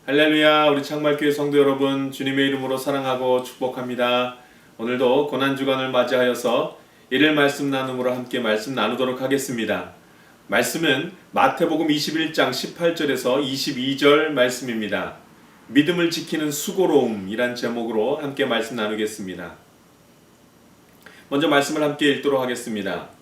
할렐루야, 우리 창말교회 성도 여러분, 주님의 이름으로 사랑하고 축복합니다. 오늘도 고난주간을 맞이하여서 일일 말씀 나눔으로 함께 말씀 나누도록 하겠습니다. 말씀은 마태복음 21장 18절에서 22절 말씀입니다. 믿음을 지키는 수고로움이란 제목으로 함께 말씀 나누겠습니다. 먼저 말씀을 함께 읽도록 하겠습니다.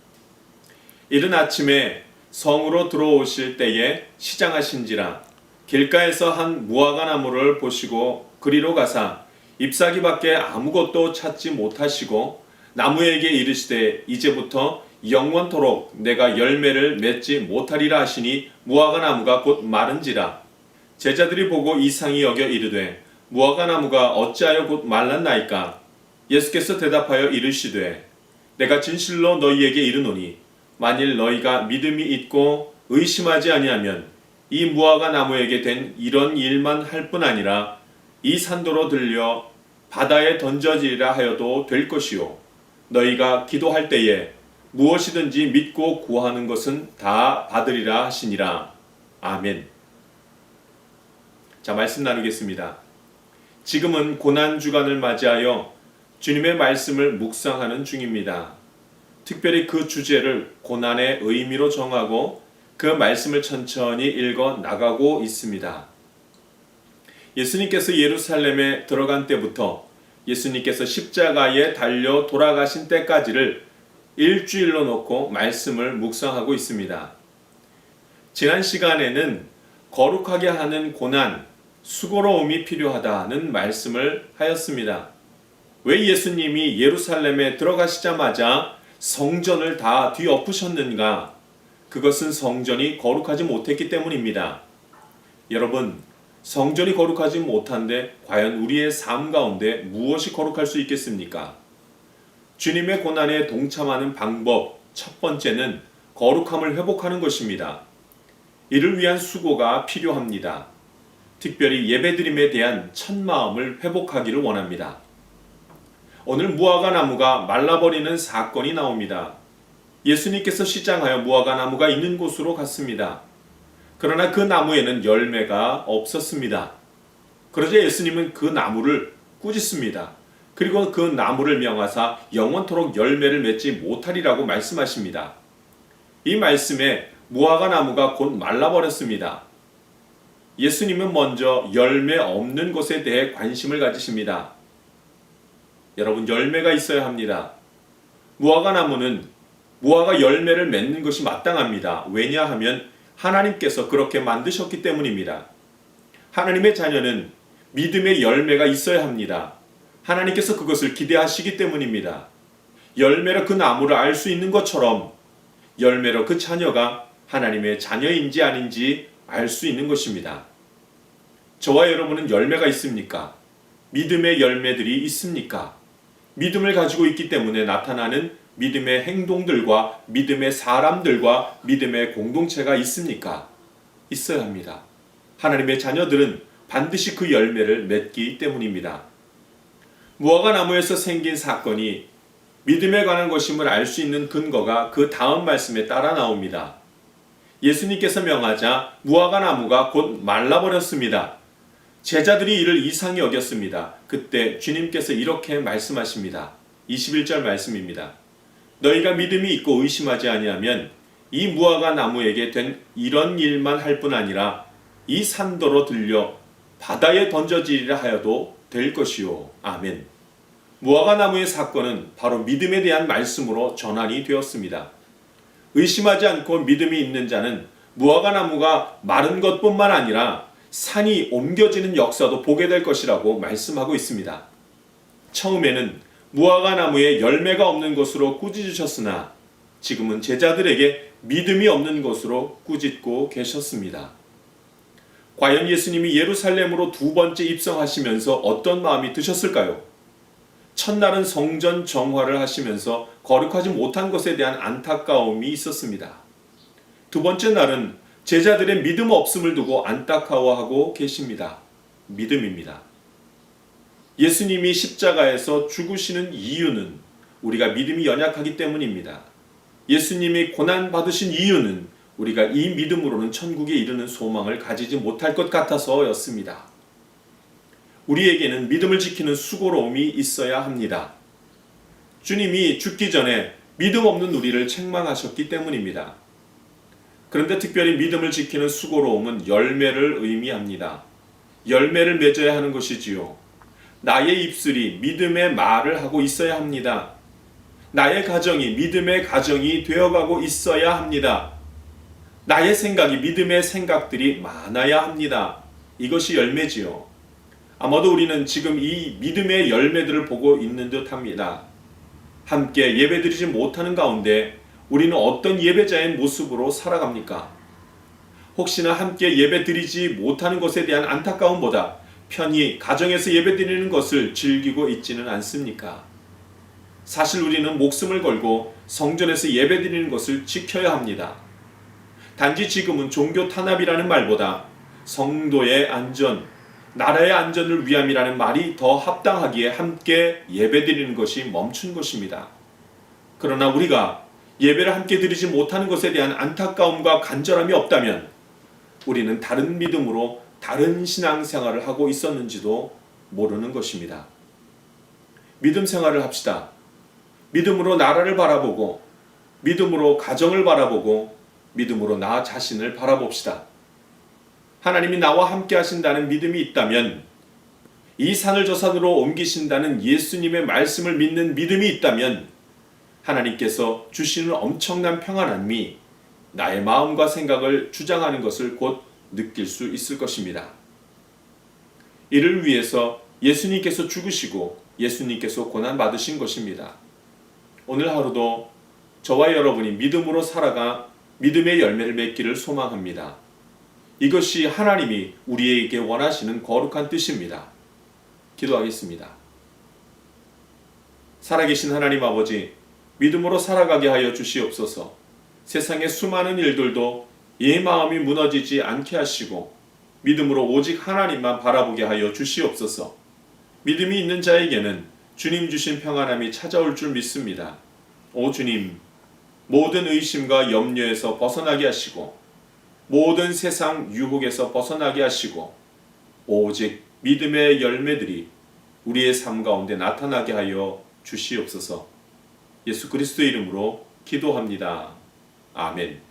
이른 아침에 성으로 들어오실 때에 시장하신지라 길가에서 한 무화과 나무를 보시고 그리로 가사 잎사귀밖에 아무것도 찾지 못하시고 나무에게 이르시되 이제부터 영원토록 내가 열매를 맺지 못하리라 하시니 무화과 나무가 곧 마른지라. 제자들이 보고 이상히 여겨 이르되 무화과 나무가 어찌하여 곧 말랐나이까. 예수께서 대답하여 이르시되 내가 진실로 너희에게 이르노니 만일 너희가 믿음이 있고 의심하지 아니하면 이 무화과 나무에게 된 이런 일만 할 뿐 아니라 이 산도로 들려 바다에 던져지리라 하여도 될 것이요 너희가 기도할 때에 무엇이든지 믿고 구하는 것은 다 받으리라 하시니라. 아멘. 자, 말씀 나누겠습니다. 지금은 고난주간을 맞이하여 주님의 말씀을 묵상하는 중입니다. 특별히 그 주제를 고난의 의미로 정하고 그 말씀을 천천히 읽어 나가고 있습니다. 예수님께서 예루살렘에 들어간 때부터 예수님께서 십자가에 달려 돌아가신 때까지를 일주일로 놓고 말씀을 묵상하고 있습니다. 지난 시간에는 거룩하게 하는 고난, 수고로움이 필요하다는 말씀을 하였습니다. 왜 예수님이 예루살렘에 들어가시자마자 성전을 다 뒤엎으셨는가? 그것은 성전이 거룩하지 못했기 때문입니다. 여러분, 성전이 거룩하지 못한데 과연 우리의 삶 가운데 무엇이 거룩할 수 있겠습니까? 주님의 고난에 동참하는 방법 첫 번째는 거룩함을 회복하는 것입니다. 이를 위한 수고가 필요합니다. 특별히 예배드림에 대한 첫마음을 회복하기를 원합니다. 오늘 무화과 나무가 말라버리는 사건이 나옵니다. 예수님께서 시장하여 무화과 나무가 있는 곳으로 갔습니다. 그러나 그 나무에는 열매가 없었습니다. 그러자 예수님은 그 나무를 꾸짖습니다. 그리고 그 나무를 명하사 영원토록 열매를 맺지 못하리라고 말씀하십니다. 이 말씀에 무화과 나무가 곧 말라버렸습니다. 예수님은 먼저 열매 없는 것에 대해 관심을 가지십니다. 여러분, 열매가 있어야 합니다. 무화과 나무는 무화과 열매를 맺는 것이 마땅합니다. 왜냐하면 하나님께서 그렇게 만드셨기 때문입니다. 하나님의 자녀는 믿음의 열매가 있어야 합니다. 하나님께서 그것을 기대하시기 때문입니다. 열매로 그 나무를 알 수 있는 것처럼 열매로 그 자녀가 하나님의 자녀인지 아닌지 알 수 있는 것입니다. 저와 여러분은 열매가 있습니까? 믿음의 열매들이 있습니까? 믿음을 가지고 있기 때문에 나타나는 믿음의 행동들과 믿음의 사람들과 믿음의 공동체가 있습니까? 있어야 합니다. 하나님의 자녀들은 반드시 그 열매를 맺기 때문입니다. 무화과 나무에서 생긴 사건이 믿음에 관한 것임을 알 수 있는 근거가 그 다음 말씀에 따라 나옵니다. 예수님께서 명하자 무화과 나무가 곧 말라버렸습니다. 제자들이 이를 이상히 여겼습니다. 그때 주님께서 이렇게 말씀하십니다. 21절 말씀입니다. 너희가 믿음이 있고 의심하지 아니하면 이 무화과 나무에게 된 이런 일만 할 뿐 아니라 이 산도로 들려 바다에 던져지리라 하여도 될 것이요. 아멘. 무화과 나무의 사건은 바로 믿음에 대한 말씀으로 전환이 되었습니다. 의심하지 않고 믿음이 있는 자는 무화과 나무가 마른 것뿐만 아니라 산이 옮겨지는 역사도 보게 될 것이라고 말씀하고 있습니다. 처음에는 무화과 나무에 열매가 없는 것으로 꾸짖으셨으나 지금은 제자들에게 믿음이 없는 것으로 꾸짖고 계셨습니다. 과연 예수님이 예루살렘으로 두 번째 입성하시면서 어떤 마음이 드셨을까요? 첫날은 성전 정화를 하시면서 거룩하지 못한 것에 대한 안타까움이 있었습니다. 두 번째 날은 제자들의 믿음 없음을 두고 안타까워하고 계십니다. 믿음입니다. 예수님이 십자가에서 죽으시는 이유는 우리가 믿음이 연약하기 때문입니다. 예수님이 고난 받으신 이유는 우리가 이 믿음으로는 천국에 이르는 소망을 가지지 못할 것 같아서였습니다. 우리에게는 믿음을 지키는 수고로움이 있어야 합니다. 주님이 죽기 전에 믿음 없는 우리를 책망하셨기 때문입니다. 그런데 특별히 믿음을 지키는 수고로움은 열매를 의미합니다. 열매를 맺어야 하는 것이지요. 나의 입술이 믿음의 말을 하고 있어야 합니다. 나의 가정이 믿음의 가정이 되어가고 있어야 합니다. 나의 생각이 믿음의 생각들이 많아야 합니다. 이것이 열매지요. 아마도 우리는 지금 이 믿음의 열매들을 보고 있는 듯 합니다. 함께 예배드리지 못하는 가운데 우리는 어떤 예배자의 모습으로 살아갑니까? 혹시나 함께 예배드리지 못하는 것에 대한 안타까움보다 편히 가정에서 예배드리는 것을 즐기고 있지는 않습니까? 사실 우리는 목숨을 걸고 성전에서 예배드리는 것을 지켜야 합니다. 단지 지금은 종교 탄압이라는 말보다 성도의 안전, 나라의 안전을 위함이라는 말이 더 합당하기에 함께 예배드리는 것이 멈춘 것입니다. 그러나 우리가 예배를 함께 드리지 못하는 것에 대한 안타까움과 간절함이 없다면 우리는 다른 믿음으로 다른 신앙생활을 하고 있었는지도 모르는 것입니다. 믿음 생활을 합시다. 믿음으로 나라를 바라보고 믿음으로 가정을 바라보고 믿음으로 나 자신을 바라봅시다. 하나님이 나와 함께 하신다는 믿음이 있다면, 이 산을 저 산으로 옮기신다는 예수님의 말씀을 믿는 믿음이 있다면 하나님께서 주시는 엄청난 평안함이 나의 마음과 생각을 주장하는 것을 곧 느낄 수 있을 것입니다. 이를 위해서 예수님께서 죽으시고 예수님께서 고난받으신 것입니다. 오늘 하루도 저와 여러분이 믿음으로 살아가 믿음의 열매를 맺기를 소망합니다. 이것이 하나님이 우리에게 원하시는 거룩한 뜻입니다. 기도하겠습니다. 살아계신 하나님 아버지, 믿음으로 살아가게 하여 주시옵소서. 세상의 수많은 일들도 이 마음이 무너지지 않게 하시고 믿음으로 오직 하나님만 바라보게 하여 주시옵소서. 믿음이 있는 자에게는 주님 주신 평안함이 찾아올 줄 믿습니다. 오 주님, 모든 의심과 염려에서 벗어나게 하시고 모든 세상 유혹에서 벗어나게 하시고 오직 믿음의 열매들이 우리의 삶 가운데 나타나게 하여 주시옵소서. 예수 그리스도의 이름으로 기도합니다. 아멘.